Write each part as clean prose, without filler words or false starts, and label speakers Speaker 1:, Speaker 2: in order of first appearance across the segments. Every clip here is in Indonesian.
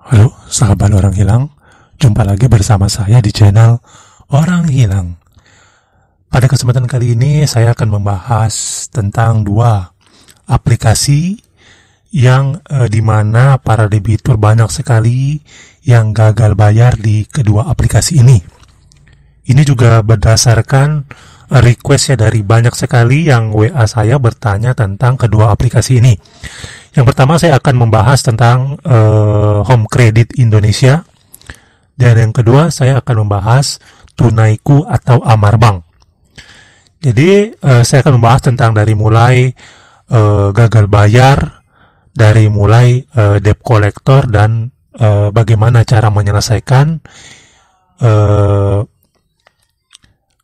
Speaker 1: Halo, sahabat orang hilang. Jumpa lagi bersama saya di channel Orang Hilang. Pada kesempatan kali ini saya akan membahas tentang dua aplikasi yang dimana para debitur banyak sekali yang gagal bayar di kedua aplikasi ini. Ini juga berdasarkan request ya dari banyak sekali yang WA saya bertanya tentang kedua aplikasi ini. Yang pertama saya akan membahas tentang Home Credit Indonesia, dan yang kedua saya akan membahas Tunaiku atau Amarbank. Jadi saya akan membahas tentang dari mulai gagal bayar, dari mulai debt collector, dan bagaimana cara menyelesaikan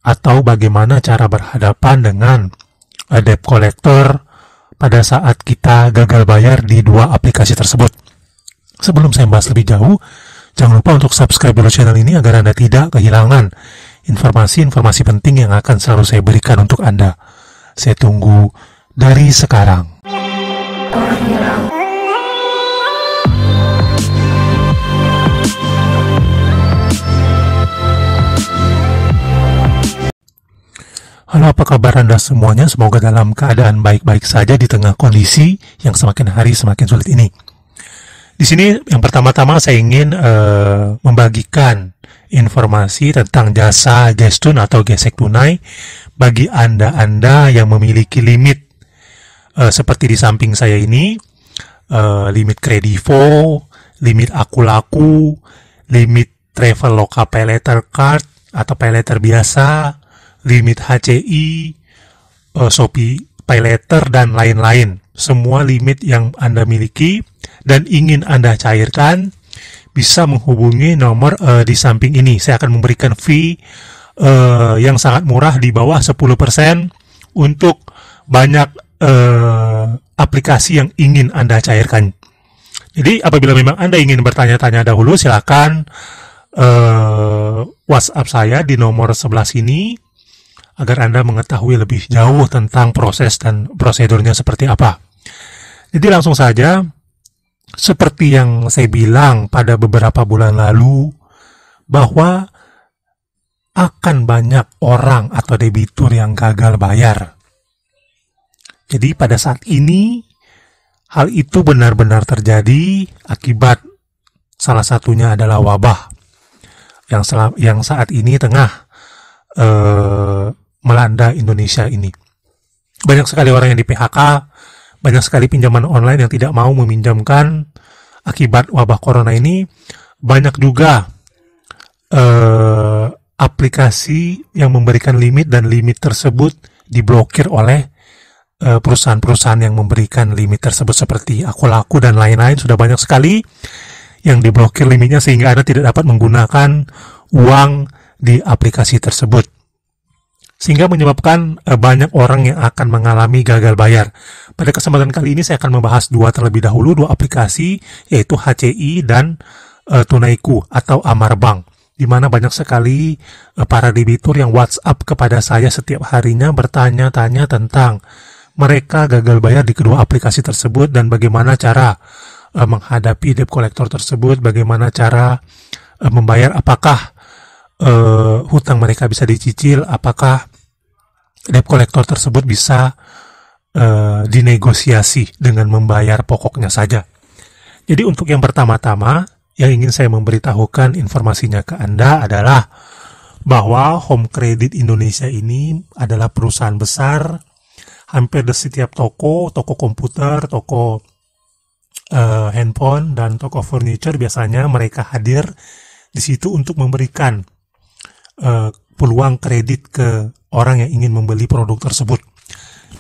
Speaker 1: atau bagaimana cara berhadapan dengan debt collector pada saat kita gagal bayar di dua aplikasi tersebut. Sebelum saya bahas lebih jauh, jangan lupa untuk subscribe dulu channel ini agar Anda tidak kehilangan informasi-informasi penting yang akan selalu saya berikan untuk Anda. Saya tunggu dari sekarang. Halo, apa kabar Anda semuanya? Semoga dalam keadaan baik-baik saja di tengah kondisi yang semakin hari semakin sulit ini. Di sini yang pertama-tama saya ingin membagikan informasi tentang jasa Gestun atau gesek tunai bagi Anda yang memiliki limit seperti di samping saya ini, limit Kredivo, limit Akulaku, limit Traveloka Paylater Card atau Paylater biasa, limit HCI, Shopee Paylater, dan lain-lain. Semua limit yang Anda miliki dan ingin Anda cairkan, bisa menghubungi nomor di samping ini. Saya akan memberikan fee yang sangat murah di bawah 10% untuk banyak aplikasi yang ingin Anda cairkan. Jadi apabila memang Anda ingin bertanya-tanya dahulu, silakan WhatsApp saya di nomor 11 ini agar Anda mengetahui lebih jauh tentang proses dan prosedurnya seperti apa. Jadi langsung saja, seperti yang saya bilang pada beberapa bulan lalu, bahwa akan banyak orang atau debitur yang gagal bayar. Jadi pada saat ini, hal itu benar-benar terjadi akibat salah satunya adalah wabah yang saat ini tengah melanda Indonesia ini. Banyak sekali orang yang di PHK, banyak sekali pinjaman online yang tidak mau meminjamkan akibat wabah corona ini. Banyak juga aplikasi yang memberikan limit, dan limit tersebut diblokir oleh perusahaan-perusahaan yang memberikan limit tersebut seperti Akulaku dan lain-lain. Sudah banyak sekali yang diblokir limitnya sehingga Anda tidak dapat menggunakan uang di aplikasi tersebut, sehingga menyebabkan banyak orang yang akan mengalami gagal bayar. Pada kesempatan kali ini saya akan membahas dua aplikasi, yaitu HCI dan Tunaiku atau Amarbank, di mana banyak sekali para debitur yang WhatsApp kepada saya setiap harinya bertanya-tanya tentang mereka gagal bayar di kedua aplikasi tersebut dan bagaimana cara menghadapi debt collector tersebut, bagaimana cara membayar, apakah hutang mereka bisa dicicil, apakah debt collector tersebut bisa dinegosiasi dengan membayar pokoknya saja. Jadi untuk yang pertama-tama yang ingin saya memberitahukan informasinya ke Anda adalah bahwa Home Credit Indonesia ini adalah perusahaan besar. Hampir di setiap toko komputer, toko handphone, dan toko furniture biasanya mereka hadir di situ untuk memberikan peluang kredit ke orang yang ingin membeli produk tersebut.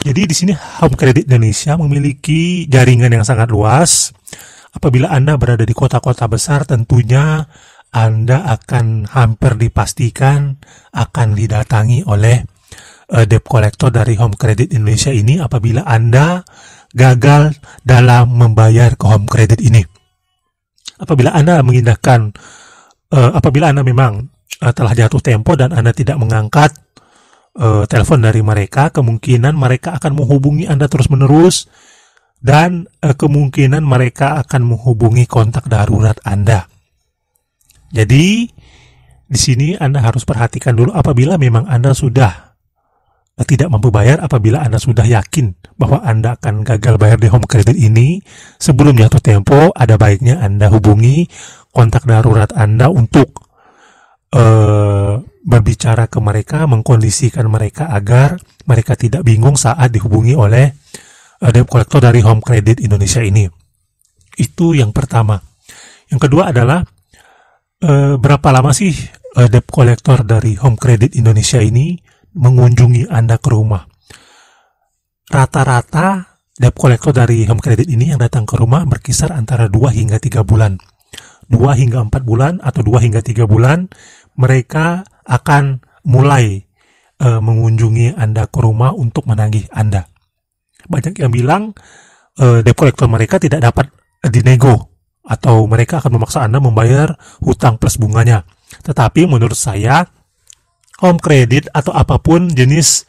Speaker 1: Jadi di sini Home Credit Indonesia memiliki jaringan yang sangat luas. Apabila Anda berada di kota-kota besar, tentunya Anda akan hampir dipastikan akan didatangi oleh debt collector dari Home Credit Indonesia ini apabila Anda gagal dalam membayar ke Home Credit ini. Apabila Anda memang telah jatuh tempo dan Anda tidak mengangkat telepon dari mereka, kemungkinan mereka akan menghubungi Anda terus-menerus dan kemungkinan mereka akan menghubungi kontak darurat Anda. Jadi di sini Anda harus perhatikan dulu apabila memang Anda sudah tidak mampu bayar, apabila Anda sudah yakin bahwa Anda akan gagal bayar di home credit ini, sebelum jatuh tempo, ada baiknya Anda hubungi kontak darurat Anda untuk berbicara ke mereka, mengkondisikan mereka agar mereka tidak bingung saat dihubungi oleh debt collector dari Home Credit Indonesia ini. Itu yang pertama. Yang kedua adalah berapa lama sih debt collector dari Home Credit Indonesia ini mengunjungi Anda ke rumah? Rata-rata debt collector dari Home Credit ini yang datang ke rumah berkisar antara 2 hingga 3 bulan. 2 hingga 4 bulan atau 2 hingga 3 bulan mereka akan mulai mengunjungi Anda ke rumah untuk menagih Anda. Banyak yang bilang debt collector mereka tidak dapat dinego atau mereka akan memaksa Anda membayar hutang plus bunganya. Tetapi menurut saya home credit atau apapun jenis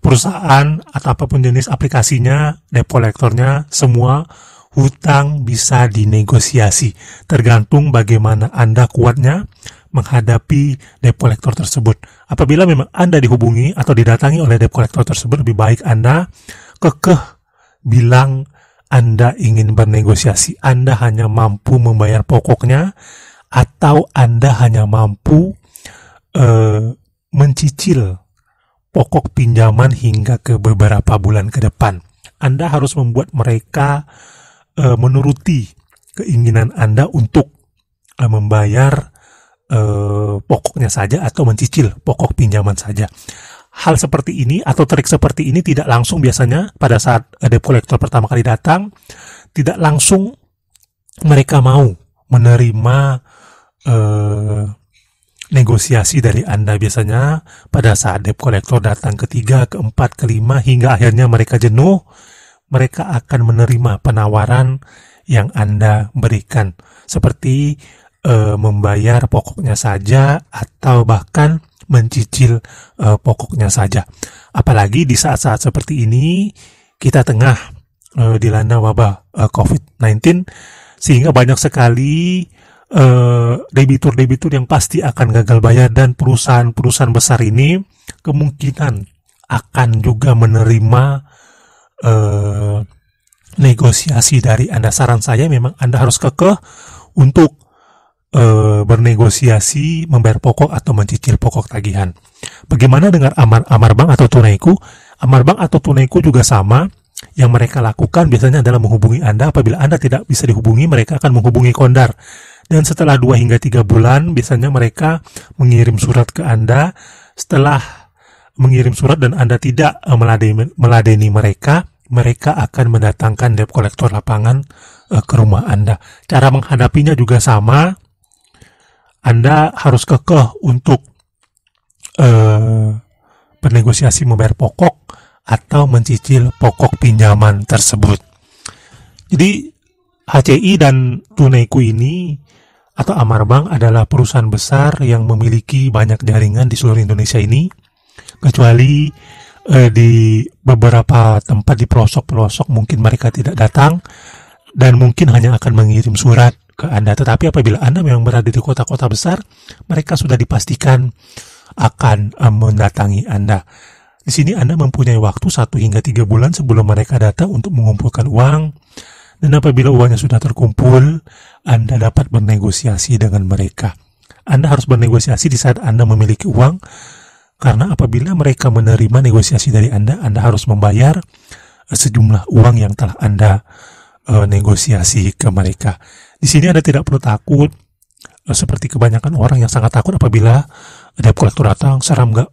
Speaker 1: perusahaan atau apapun jenis aplikasinya, debt collectornya, semua hutang bisa dinegosiasi. Tergantung bagaimana Anda kuatnya menghadapi debt collector tersebut. Apabila memang Anda dihubungi atau didatangi oleh debt collector tersebut, lebih baik Anda kekeh bilang Anda ingin bernegosiasi. Anda hanya mampu membayar pokoknya atau Anda hanya mampu mencicil pokok pinjaman hingga ke beberapa bulan ke depan. Anda harus membuat mereka menuruti keinginan Anda untuk membayar pokoknya saja atau mencicil pokok pinjaman saja. Hal seperti ini atau trik seperti ini tidak langsung biasanya pada saat debt collector pertama kali datang, tidak langsung mereka mau menerima negosiasi dari Anda. Biasanya pada saat debt collector datang ketiga, keempat, kelima, hingga akhirnya mereka jenuh, mereka akan menerima penawaran yang Anda berikan, seperti membayar pokoknya saja atau bahkan mencicil pokoknya saja. Apalagi di saat-saat seperti ini kita tengah dilanda wabah COVID-19, sehingga banyak sekali debitur-debitur yang pasti akan gagal bayar, dan perusahaan-perusahaan besar ini kemungkinan akan juga menerima negosiasi dari Anda. Saran saya memang Anda harus kekeh untuk bernegosiasi membayar pokok atau mencicil pokok tagihan. Bagaimana dengan Amar Bank atau Tunaiku? Amar Bank atau Tunaiku juga sama. Yang mereka lakukan biasanya adalah menghubungi Anda. Apabila Anda tidak bisa dihubungi, mereka akan menghubungi Kondar. Dan setelah 2 hingga 3 bulan, biasanya mereka mengirim surat ke Anda. Setelah mengirim surat dan Anda tidak meladeni mereka, mereka akan mendatangkan debt collector lapangan ke rumah Anda. Cara menghadapinya juga sama. Anda harus kekeh untuk bernegosiasi membayar pokok atau mencicil pokok pinjaman tersebut. Jadi HCI dan Tunaiku ini atau Amar Bank adalah perusahaan besar yang memiliki banyak jaringan di seluruh Indonesia ini, kecuali di beberapa tempat di pelosok-pelosok mungkin mereka tidak datang dan mungkin hanya akan mengirim surat ke Anda. Tetapi apabila Anda memang berada di kota-kota besar, mereka sudah dipastikan akan mendatangi Anda. Di sini Anda mempunyai waktu 1 hingga 3 bulan sebelum mereka datang untuk mengumpulkan uang, dan apabila uangnya sudah terkumpul, Anda dapat bernegosiasi dengan mereka. Anda harus bernegosiasi di saat Anda memiliki uang, karena apabila mereka menerima negosiasi dari Anda harus membayar sejumlah uang yang telah Anda negosiasi ke mereka. Di sini Anda tidak perlu takut seperti kebanyakan orang yang sangat takut apabila debt collector datang, seram nggak,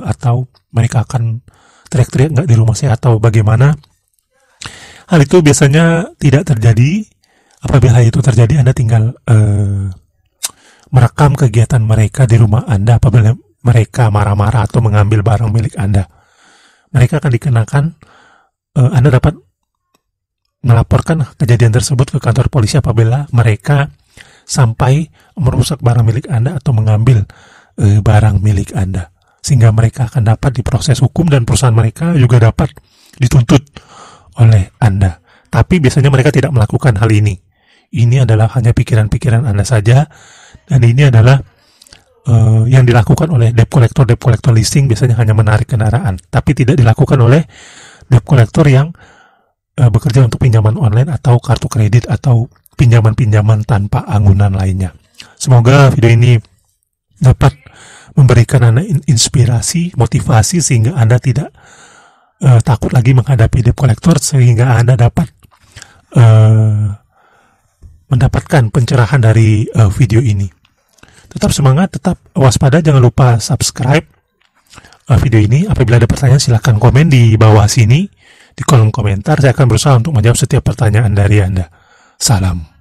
Speaker 1: atau mereka akan teriak-teriak nggak di rumah saya atau bagaimana. Hal itu biasanya tidak terjadi. Apabila itu terjadi, Anda tinggal merekam kegiatan mereka di rumah Anda. Apabila mereka marah-marah atau mengambil barang milik Anda, mereka akan dikenakan, Anda dapat melaporkan kejadian tersebut ke kantor polisi apabila mereka sampai merusak barang milik Anda atau mengambil barang milik Anda, sehingga mereka akan dapat diproses hukum dan perusahaan mereka juga dapat dituntut oleh Anda. Tapi biasanya mereka tidak melakukan hal ini. Ini adalah hanya pikiran-pikiran Anda saja, dan ini adalah yang dilakukan oleh debt collector leasing. Biasanya hanya menarik kendaraan, tapi tidak dilakukan oleh debt collector yang bekerja untuk pinjaman online atau kartu kredit atau pinjaman-pinjaman tanpa anggunan lainnya. Semoga video ini dapat memberikan Anda inspirasi, motivasi, sehingga Anda tidak takut lagi menghadapi debt collector, sehingga Anda dapat mendapatkan pencerahan dari video ini. Tetap semangat, tetap waspada, jangan lupa subscribe video ini. Apabila ada pertanyaan, silahkan komen di bawah sini, di kolom komentar. Saya akan berusaha untuk menjawab setiap pertanyaan dari Anda. Salam.